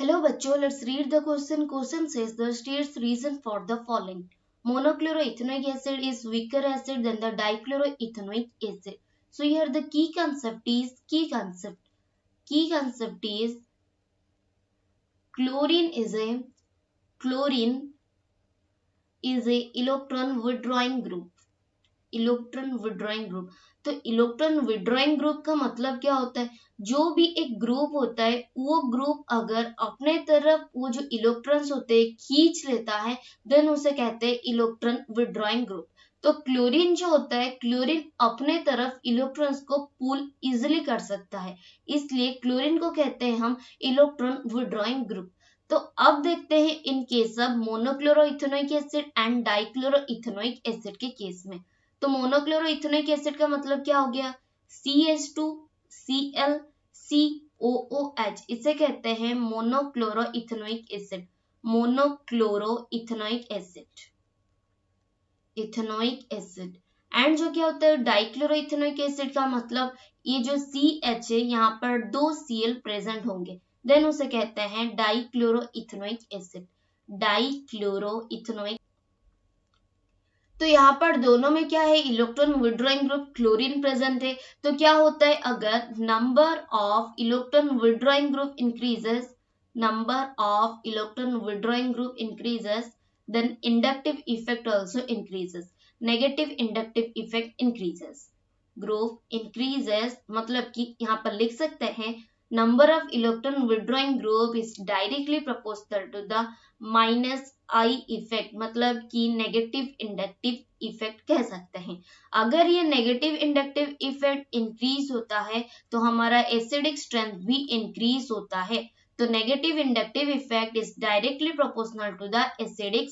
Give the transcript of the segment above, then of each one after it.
Hello bachcho, let's read the question. Question says the states reason for the following. Monochloroethanoic acid is weaker acid than the dichloroethanoic acid. So here the key concept is chlorine is a electron withdrawing group. Electron withdrawing group. तो electron withdrawing group का मतलब क्या होता है? जो भी एक group होता है वो ग्रुप अगर अपने तरफ वो जो इलेक्ट्रॉन्स होते हैं खींच लेता है देन उसे कहते हैं इलेक्ट्रॉन विड्रॉइंग ग्रुप। तो क्लोरीन जो होता है क्लोरीन अपने तरफ इलेक्ट्रॉन्स को पुल इजिली कर सकता है, इसलिए क्लोरीन को कहते हैं हम इलेक्ट्रॉन विड्रॉइंग ग्रुप। तो अब देखते हैं in case of monochloroethanoic acid and dichloroethanoic acid के केस में। तो मोनोक्लोरोइथेनोइक एसिड का मतलब क्या हो गया? CH2Cl COOH, इसे कहते हैं monochloroethanoic acid. Monochloroethanoic acid ethanoic acid. And जो क्या होता है डाइक्लोरोइथेनोइक एसिड का मतलब ये जो CH है यहाँ पर दो Cl प्रेजेंट होंगे देन उसे कहते हैं डाइक्लोरोइथेनोइक एसिड। डाइक्लोरोइथेनोइक। तो यहाँ पर दोनों में क्या है? Electron withdrawing group chlorine present है। तो क्या होता है अगर number of electron withdrawing group increases, then inductive effect also increases, negative inductive effect increases, group increases मतलब कि यहाँ पर लिख सकते हैं number of electron withdrawing group is directly proportional to the minus I effect, मतलब कि नेगेटिव इंडक्टिव इफेक्ट कह सकते हैं। अगर ये नेगेटिव इंडक्टिव इफेक्ट इंक्रीज होता है तो हमारा एसिडिक स्ट्रेंथ भी इंक्रीज होता है। तो negative inductive effect is directly proportional to the acidic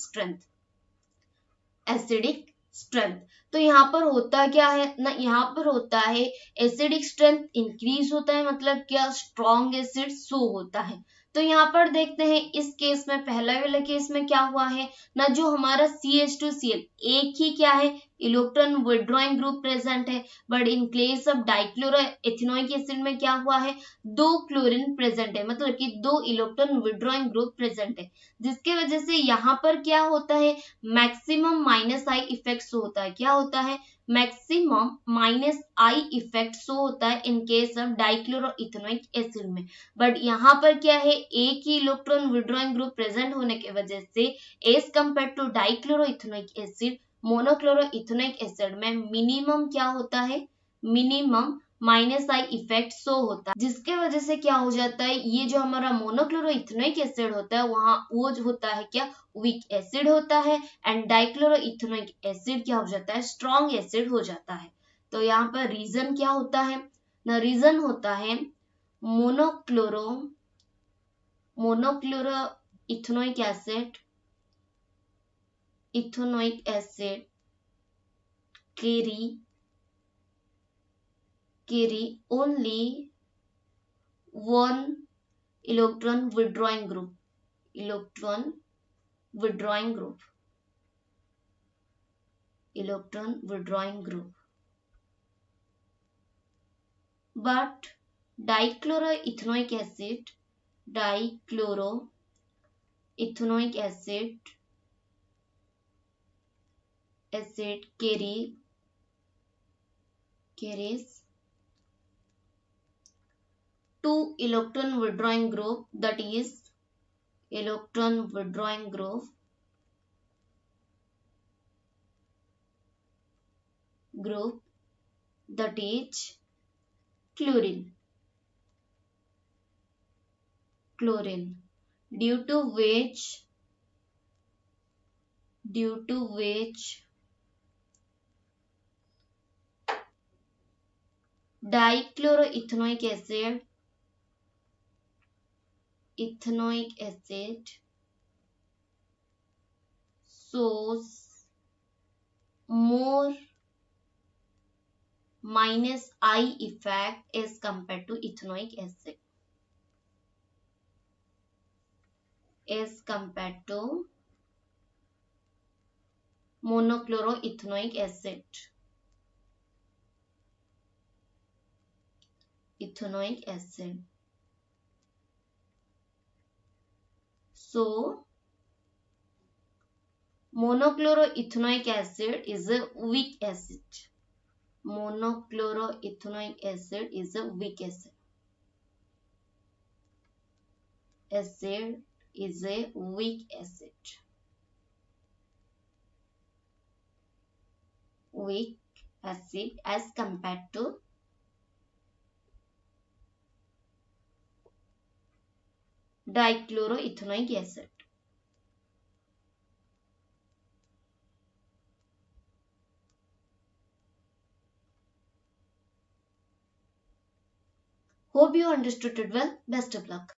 strength. तो यहाँ पर होता क्या है ना, यहाँ पर होता है एसिडिक स्ट्रेंथ इंक्रीज होता है, मतलब क्या स्ट्रॉन्ग एसिड शो होता है। तो यहाँ पर देखते हैं इस केस में, पहला वाला केस में क्या हुआ है ना, जो हमारा CH2Cl एक ही क्या है इलेक्ट्रॉन विड्रॉइंग ग्रुप प्रेजेंट है, but in case of dichloroethanoic acid में क्या हुआ है दो क्लोरीन प्रेजेंट है, मतलब कि दो इलेक्ट्रॉन विड्रॉइंग ग्रुप प्रेजेंट है, जिसके वजह से यहाँ पर क्या होता है मैक्सिमम माइनस आई इफेक्ट होता है। क्या होता है? Maximum minus I effect show होता है in case of dichloroethanoic acid में। बट यहाँ पर क्या है एक ही इलेक्ट्रॉन विड्रॉइंग ग्रुप प्रेजेंट होने की वजह से as compare to dichloroethanoic acid monochloroethanoic acid में मिनिमम क्या होता है, minimum minus I effect show होता है, जिसके वजह से क्या हो जाता है ये जो हमारा मोनोक्लोरोइथेनोइक एसिड होता है वहां वो जो होता है क्या वीक एसिड होता है, एंड डाइक्लोरोइथेनोइक एसिड क्या हो जाता है स्ट्रॉन्ग एसिड हो जाता है। तो यहाँ पर रीजन क्या होता है ना, रीजन होता है मोनोक्लोरोइथेनोइक acid carry only one electron withdrawing group, electron withdrawing group, but dichloroethanoic acid carries two electron withdrawing group, that is electron withdrawing group that is chlorine, due to which dichloroethanoic acid shows more minus I effect as compared to ethanoic acid, as compared to monochloroethanoic acid, ethanoic acid। So monochloroethanoic acid is a weak acid. Monochloroethanoic acid is a weak acid. Acid is a weak acid. Weak acid as compared to dichloroethanoic acid. Hope you understood it well. Best of luck.